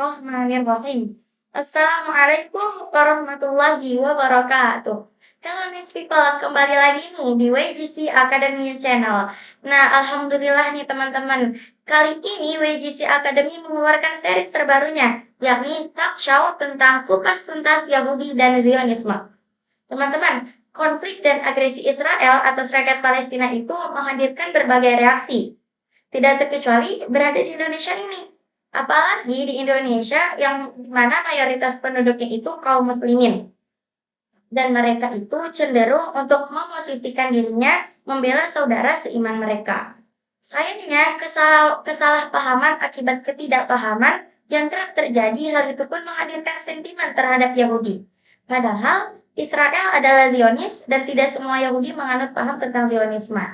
Bismillahirrahmanirrahim. Assalamualaikum warahmatullahi wabarakatuh. Halo Nice People, kembali lagi nih di WGC Academy Channel. Nah, alhamdulillah nih teman-teman. Kali ini WGC Academy mengeluarkan series terbarunya, yakni talk show tentang kupas tuntas Yahudi dan Zionisme. Teman-teman, konflik dan agresi Israel atas rakyat Palestina itu menghadirkan berbagai reaksi. Tidak terkecuali berada di Indonesia ini. Apalagi di Indonesia yang mana mayoritas penduduknya itu kaum muslimin. Dan mereka itu cenderung untuk memosisikan dirinya membela saudara seiman mereka. Sayangnya, kesalahpahaman akibat ketidakpahaman yang kerap terjadi, hal itu pun menghadirkan sentimen terhadap Yahudi. Padahal Israel adalah Zionis dan tidak semua Yahudi menganut paham tentang Zionisme.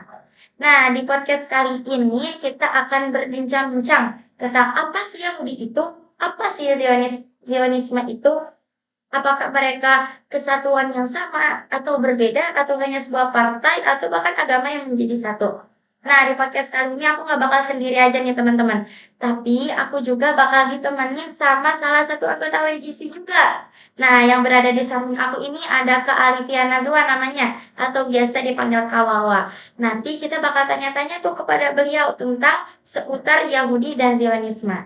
Nah, di podcast kali ini kita akan berbincang-bincang tentang apa sih Yahudi itu, apa sih Zionisme itu, apakah mereka kesatuan yang sama atau berbeda, atau hanya sebuah partai, atau bahkan agama yang menjadi satu. Nah, di podcast kali ini aku nggak bakal sendiri aja nih teman-teman. Tapi aku juga bakal ditemani sama salah satu anggota WGC juga. Nah, yang berada di samping aku ini ada Kak Alifia Nazwa namanya, atau biasa dipanggil Kak Wawa. Nanti kita bakal tanya-tanya tuh kepada beliau tentang seputar Yahudi dan Zionisme.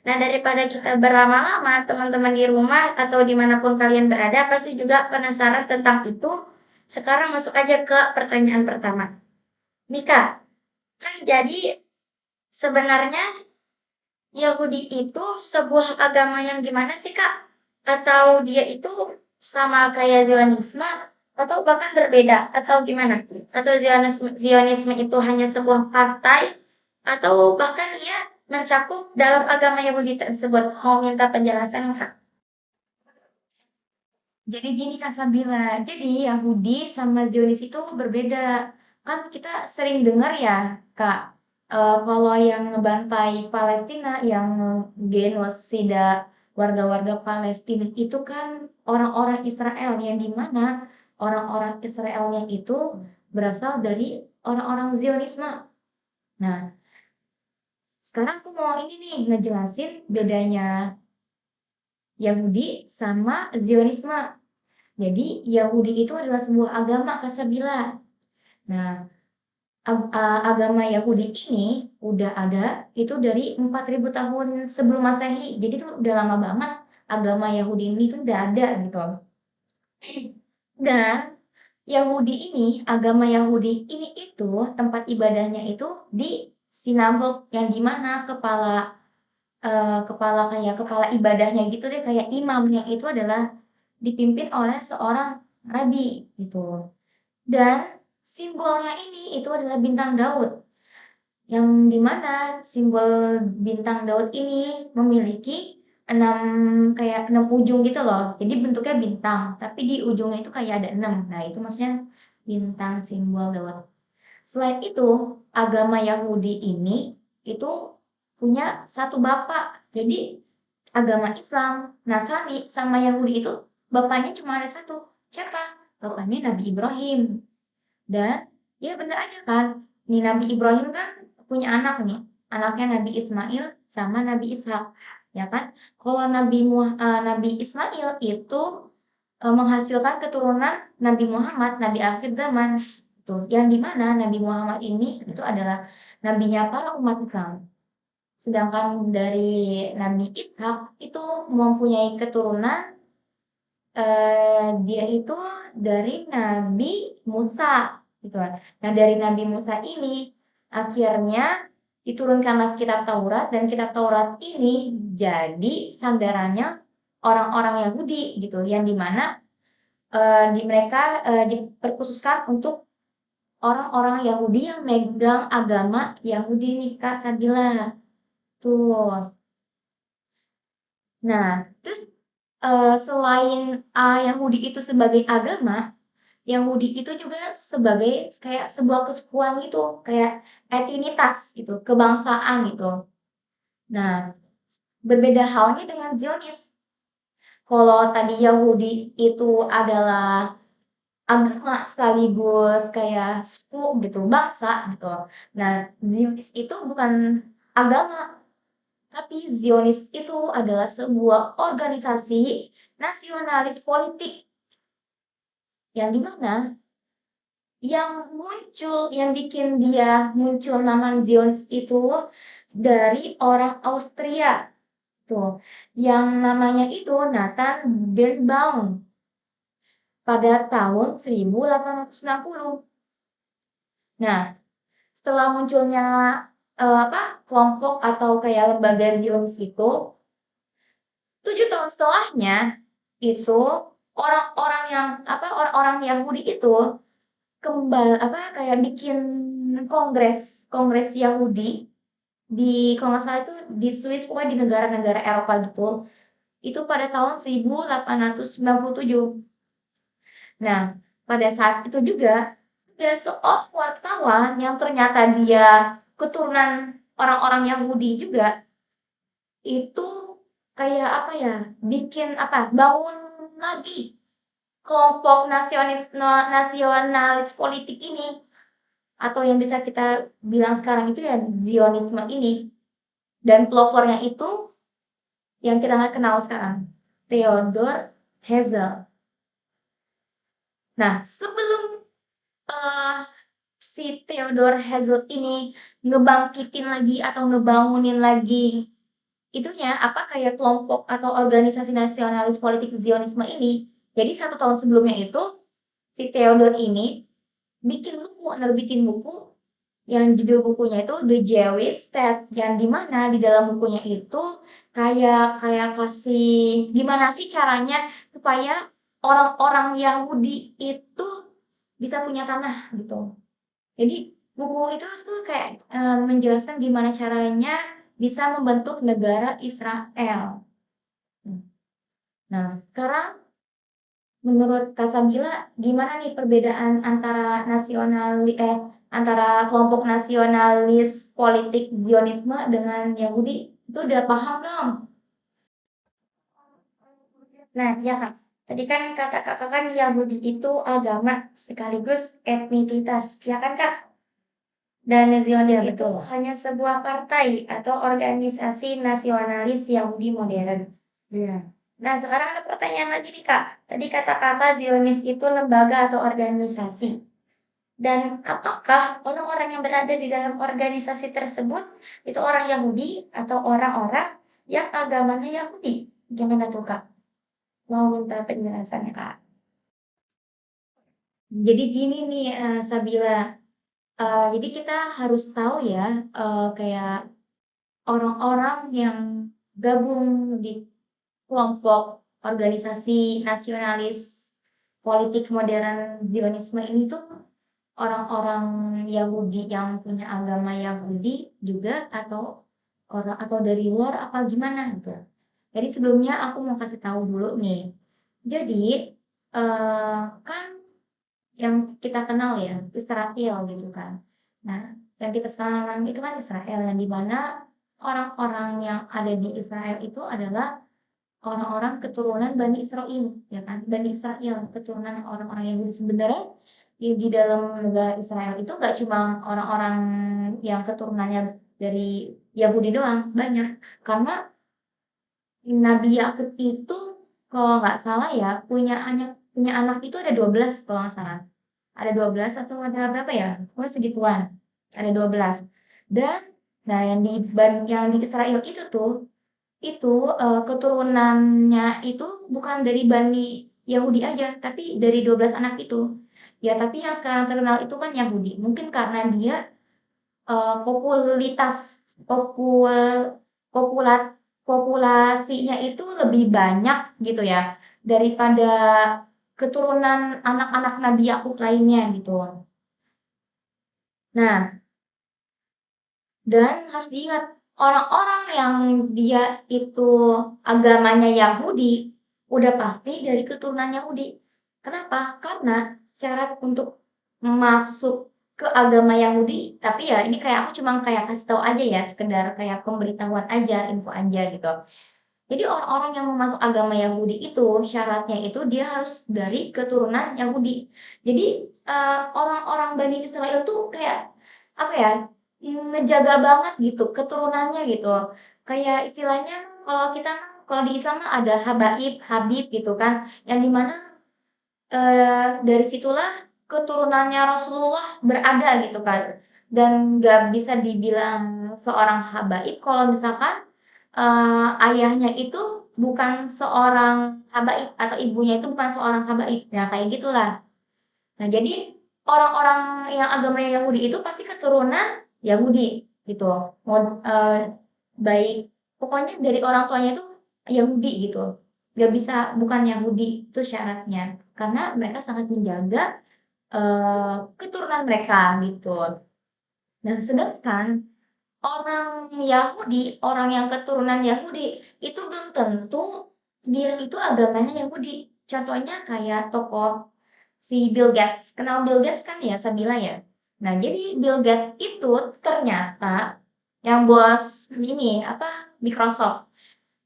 Nah, daripada kita berlama-lama, teman-teman di rumah atau dimanapun kalian berada pasti juga penasaran tentang itu. Sekarang masuk aja ke pertanyaan pertama. Mika, kan jadi sebenarnya Yahudi itu sebuah agama yang gimana sih, Kak? Atau dia itu sama kayak Zionisme atau bahkan berbeda atau gimana? Atau Zionisme itu hanya sebuah partai atau bahkan ia mencakup dalam agama Yahudi tersebut? Mau minta penjelasan, Kak? Jadi gini Kak Sabila, jadi Yahudi sama Zionis itu berbeda. Kan kita sering dengar ya Kak, kalau yang ngebantai Palestina, yang genosida warga-warga Palestina itu kan orang-orang Israel, yang dimana orang-orang Israelnya itu berasal dari orang-orang Zionisme. Nah, sekarang aku mau ini nih ngejelasin bedanya Yahudi sama Zionisme. Jadi Yahudi itu adalah sebuah agama Kasabila. Nah, agama Yahudi ini udah ada itu dari 4.000 tahun sebelum Masehi. Jadi itu udah lama banget agama Yahudi ini tuh udah ada gitu. Dan agama Yahudi ini itu tempat ibadahnya itu di sinagog yang dimana kepala ibadahnya gitu deh, kayak imamnya itu adalah dipimpin oleh seorang rabi gitu. Dan simbolnya ini itu adalah bintang Daud, yang dimana simbol bintang Daud ini memiliki enam kayak enam ujung gitu loh. Jadi bentuknya bintang, tapi di ujungnya itu kayak ada enam. Nah, itu maksudnya bintang simbol Daud. Selain itu, agama Yahudi ini itu punya satu bapak. Jadi agama Islam, Nasrani, sama Yahudi itu bapaknya cuma ada satu. Siapa? Bapaknya Nabi Ibrahim. Dan ya bener aja kan, nih Nabi Ibrahim kan punya anak nih. Anaknya Nabi Ismail sama Nabi Ishak. Ya kan? Kalau Nabi Ismail itu menghasilkan keturunan Nabi Muhammad, Nabi akhir zaman. Tuh, yang dimana Nabi Muhammad ini itu adalah nabinya para umat Islam. Sedangkan dari Nabi Ishak itu mempunyai keturunan, dia itu dari Nabi Musa gitu kan. Nah, dari Nabi Musa ini akhirnya diturunkanlah kitab Taurat, dan kitab Taurat ini jadi sandarannya orang-orang Yahudi gitu, yang dimana di mereka diperkhususkan untuk orang-orang Yahudi yang megang agama Yahudi nih Kak Sabila. Tuh. Nah, terus selain Yahudi itu sebagai agama, Yahudi itu juga sebagai kayak sebuah kesukuan gitu, kayak etinitas gitu, kebangsaan gitu. Nah, berbeda halnya dengan Zionis. Kalau tadi Yahudi itu adalah agama sekaligus kayak suku gitu, bangsa gitu. Nah, Zionis itu bukan agama, Tapi Zionis itu adalah sebuah organisasi nasionalis politik yang di mana yang bikin dia muncul nama Zionis itu dari orang Austria tuh, yang namanya itu Nathan Birnbaum pada tahun 1890. Nah, setelah munculnya kelompok atau kayak lembaga Zionis itu, 7 tahun setelahnya itu orang-orang Yahudi itu kayak bikin kongres kongres Yahudi di kalau nggak salah itu di Swiss, pokoknya di negara-negara Eropa gitu. Itu pada tahun 1897. Nah, pada saat itu juga ada seorang wartawan yang ternyata dia keturunan orang-orang Yahudi juga, itu kayak bangun lagi kelompok nasionalis politik ini, atau yang bisa kita bilang sekarang itu ya Zionisme ini. Dan pelopornya itu yang kita kenal sekarang, Theodor Herzl. Nah, sebelum uh, si Theodor Herzl ini ngebangkitin lagi atau ngebangunin lagi kayak kelompok atau organisasi nasionalis politik Zionisme ini. Jadi 1 tahun sebelumnya itu si Theodor ini nerbitin buku yang judul bukunya itu The Jewish State, yang dimana di dalam bukunya itu kayak kasih gimana sih caranya supaya orang-orang Yahudi itu bisa punya tanah gitu. Jadi buku itu tuh kayak menjelaskan gimana caranya bisa membentuk negara Israel. Nah, sekarang menurut Kak Sabila, gimana nih perbedaan antara kelompok nasionalis politik Zionisme dengan Yahudi? Itu udah paham dong? Nah, ya Kak. Tadi kan kata Kakak kan Yahudi itu agama sekaligus etnisitas, ya kan Kak? Dan Zionis Iya, itu betul. hanya sebuah partai atau organisasi nasionalis Yahudi modern. Iya. Nah, sekarang ada pertanyaan lagi nih Kak. Tadi kata Kakak Zionis itu lembaga atau organisasi. Dan apakah orang-orang yang berada di dalam organisasi tersebut itu orang Yahudi atau orang-orang yang agamanya Yahudi? Gimana tuh Kak? Mau minta penjelasannya Kak? Jadi gini nih, Sabila, jadi kita harus tahu ya, kayak orang-orang yang gabung di kelompok organisasi nasionalis politik modern Zionisme ini tuh orang-orang Yahudi yang punya agama Yahudi juga, atau dari luar apa gimana gitu. Jadi sebelumnya aku mau kasih tahu dulu nih. Jadi kan yang kita kenal ya Israel gitu kan. Nah, yang kita sekarang itu kan Israel, yang dimana orang-orang yang ada di Israel itu adalah orang-orang keturunan Bani Israil, ya kan? Bani Israil, keturunan orang-orang Yahudi. Sebenarnya di dalam negara Israel itu nggak cuma orang-orang yang keturunannya dari Yahudi doang, banyak. Karena Nabi Yakub itu kalau nggak salah ya punya anak itu ada 12 kalau nggak salah. Ada 12 atau ada berapa ya? Pokoknya segituan. Ada 12. Dan nah yang di Israel itu keturunannya itu bukan dari Bani Yahudi aja, tapi dari 12 anak itu. Ya, tapi yang sekarang terkenal itu kan Yahudi. Mungkin karena dia populitas popul populat populasinya itu lebih banyak gitu ya daripada keturunan anak-anak Nabi Yakub lainnya gitu. Nah, dan harus diingat, orang-orang yang dia itu agamanya Yahudi, udah pasti dari keturunan Yahudi. Kenapa? Karena syarat untuk masuk ke agama Yahudi, tapi ya ini kayak aku cuma kayak kasih tahu aja ya, sekedar kayak pemberitahuan aja, info aja gitu. Jadi orang-orang yang mau masuk agama Yahudi itu syaratnya itu dia harus dari keturunan Yahudi. Jadi orang-orang Bani Israel tuh kayak apa ya, ngejaga banget gitu keturunannya gitu. kayak istilahnya kalau di Islam mah ada habaib, habib gitu kan, yang di mana, dari situlah keturunannya Rasulullah berada gitu kan, dan nggak bisa dibilang seorang habaib kalau misalkan, ayahnya itu bukan seorang habaib atau ibunya itu bukan seorang habaib, nah kayak gitulah. Nah, jadi orang-orang yang agamanya Yahudi itu pasti keturunan Yahudi gitu. Baik pokoknya dari orang tuanya itu Yahudi gitu. Gak bisa bukan Yahudi itu syaratnya. Karena mereka sangat menjaga keturunan mereka gitu. Nah, sedangkan orang Yahudi, orang yang keturunan Yahudi itu belum tentu dia itu agamanya Yahudi. Contohnya kayak tokoh si Bill Gates. Kenal Bill Gates kan ya, Sabila ya? Nah, jadi Bill Gates itu ternyata yang bos ini apa Microsoft.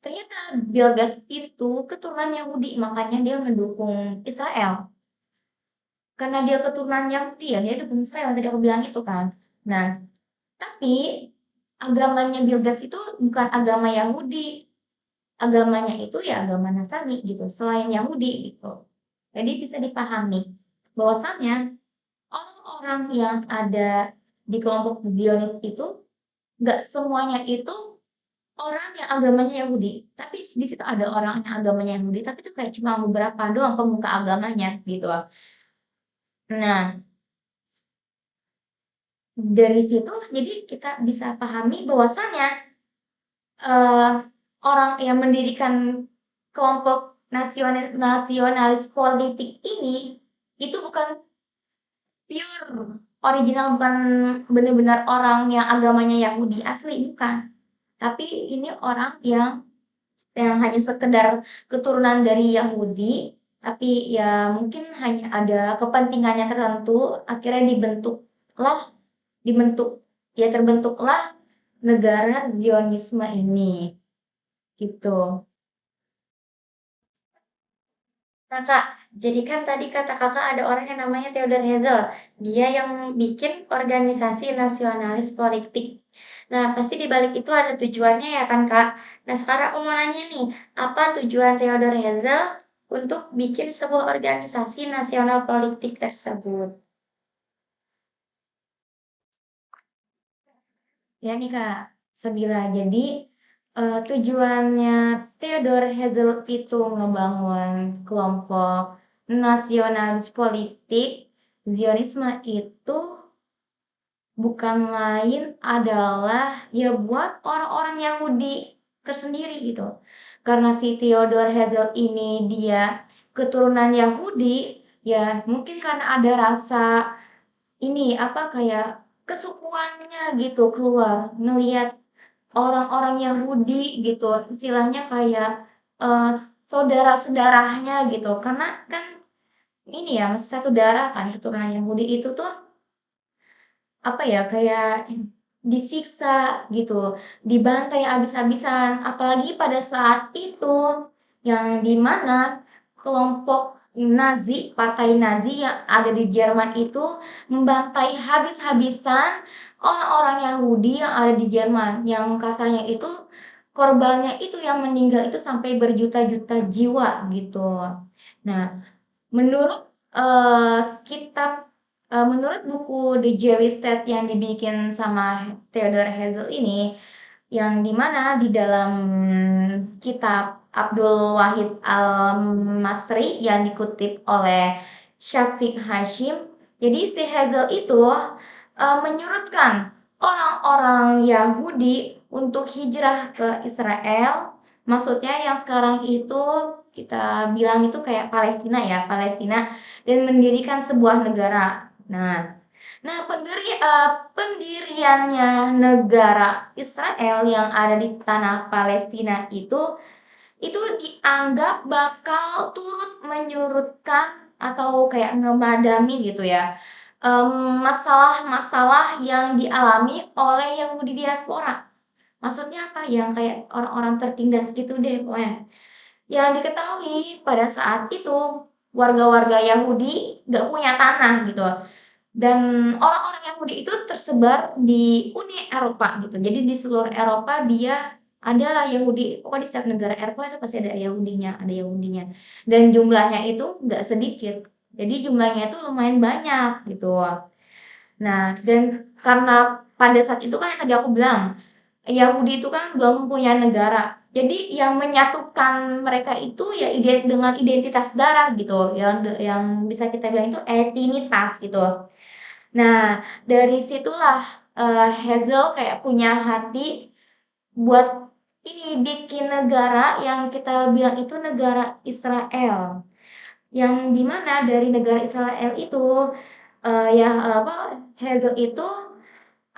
Ternyata Bill Gates itu keturunan Yahudi, makanya dia mendukung Israel. Karena dia keturunan Yahudi ya, dia dukung Israel tadi aku bilang itu kan. Nah, tapi agamanya Bill Gates itu bukan agama Yahudi. Agamanya itu ya agama Nasrani gitu, selain Yahudi gitu. Jadi bisa dipahami bahwasannya orang-orang yang ada di kelompok Zionis itu nggak semuanya itu orang yang agamanya Yahudi. Tapi di situ ada orang yang agamanya Yahudi, tapi itu kayak cuma beberapa doang pemuka agamanya gitu. Nah, dari situ jadi kita bisa pahami bahwasannya eh, orang yang mendirikan kelompok nasionalis politik ini itu bukan pure original, bukan benar-benar orang yang agamanya Yahudi asli, bukan. Tapi ini orang yang hanya sekedar keturunan dari Yahudi, tapi ya mungkin hanya ada kepentingannya tertentu, akhirnya dibentuk, ya terbentuklah negara Zionisme ini, gitu. Nah, Kak, jadi kan tadi kata Kakak ada orang yang namanya Theodor Herzl. Dia yang bikin organisasi nasionalis politik. Nah, pasti di balik itu ada tujuannya ya kan, Kak? Nah, sekarang aku mau nanya nih, apa tujuan Theodor Herzl untuk bikin sebuah organisasi nasional politik tersebut? Ya nih Kak, Sabila. Jadi tujuannya Theodor Herzl itu ngebangun kelompok nasionalis politik Zionisme itu bukan lain adalah ya buat orang-orang Yahudi tersendiri gitu. Karena si Theodor Herzl ini dia keturunan Yahudi, ya mungkin karena ada rasa ini apa kayak kesukuannya gitu keluar ngelihat orang-orang Yahudi gitu istilahnya kayak eh, saudara-saudaranya gitu karena kan ini ya masih satu darah kan keturunan Yahudi itu tuh apa ya, kayak disiksa gitu, dibantai habis-habisan. Apalagi pada saat itu, yang di mana kelompok Nazi, partai Nazi yang ada di Jerman itu membantai habis-habisan orang-orang Yahudi yang ada di Jerman, yang katanya itu korbannya itu yang meninggal itu sampai berjuta-juta jiwa gitu. Nah, Menurut, menurut buku The Jewish State yang dibikin sama Theodor Herzl ini, yang di mana di dalam kitab Abdul Wahid Al-Masri yang dikutip oleh Syafiq Hashim. Jadi si Herzl itu menyurutkan orang-orang Yahudi untuk hijrah ke Israel. Maksudnya yang sekarang itu kita bilang itu kayak Palestina ya, Palestina dan mendirikan sebuah negara. Nah, pendiriannya negara Israel yang ada di tanah Palestina itu dianggap bakal turut menyurutkan atau kayak ngemadami gitu ya, masalah-masalah yang dialami oleh Yahudi diaspora. Maksudnya apa, yang kayak orang-orang tertindas gitu deh pokoknya. Yang diketahui pada saat itu warga-warga Yahudi nggak punya tanah gitu, dan orang-orang Yahudi itu tersebar di Uni Eropa gitu. Jadi di seluruh Eropa dia adalah Yahudi, pokoknya di setiap negara Eropa itu pasti ada Yahudinya. Dan jumlahnya itu nggak sedikit. Jadi jumlahnya itu lumayan banyak gitu. Nah, dan karena pada saat itu kan yang tadi aku bilang, Yahudi itu kan belum punya negara. Jadi yang menyatukan mereka itu ya dengan identitas darah gitu, yang bisa kita bilang itu etinitas gitu. Nah, dari situlah Hazel kayak punya hati buat ini bikin negara yang kita bilang itu negara Israel. Yang dimana dari negara Israel itu ya apa Hegel itu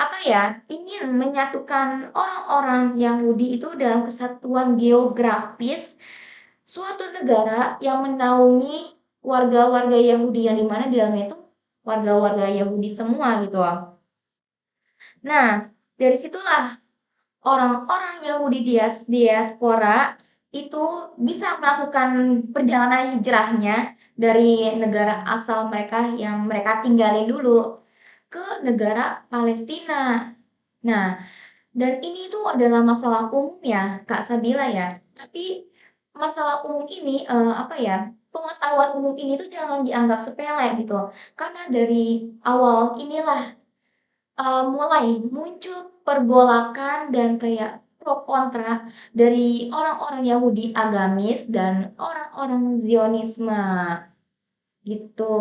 apa ya ingin menyatukan orang-orang Yahudi itu dalam kesatuan geografis suatu negara yang menaungi warga-warga Yahudi yang dimana di dalamnya itu warga-warga Yahudi semua gitu. Nah, dari situlah orang-orang Yahudi diaspora itu bisa melakukan perjalanan hijrahnya dari negara asal mereka yang mereka tinggalin dulu ke negara Palestina. Nah, dan ini tuh adalah masalah umum ya, Kak Sabila ya. Tapi masalah umum ini apa ya? Pengetahuan umum ini tuh jangan dianggap sepele gitu. Karena dari awal inilah mulai muncul pergolakan dan kayak pro kontra dari orang-orang Yahudi agamis dan orang-orang Zionisme, gitu.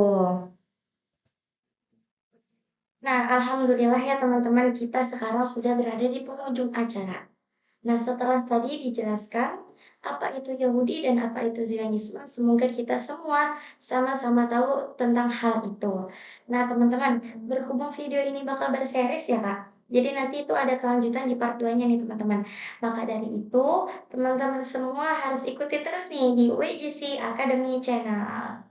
Nah, alhamdulillah ya teman-teman, kita sekarang sudah berada di penghujung acara. Nah, setelah tadi dijelaskan apa itu Yahudi dan apa itu Zionisme, semoga kita semua sama-sama tahu tentang hal itu. Nah, teman-teman, berhubung video ini bakal berseries ya, Kak. Jadi nanti itu ada kelanjutan di part 2-nya nih, teman-teman. Maka dari itu, teman-teman semua harus ikuti terus nih di WGC Academy Channel.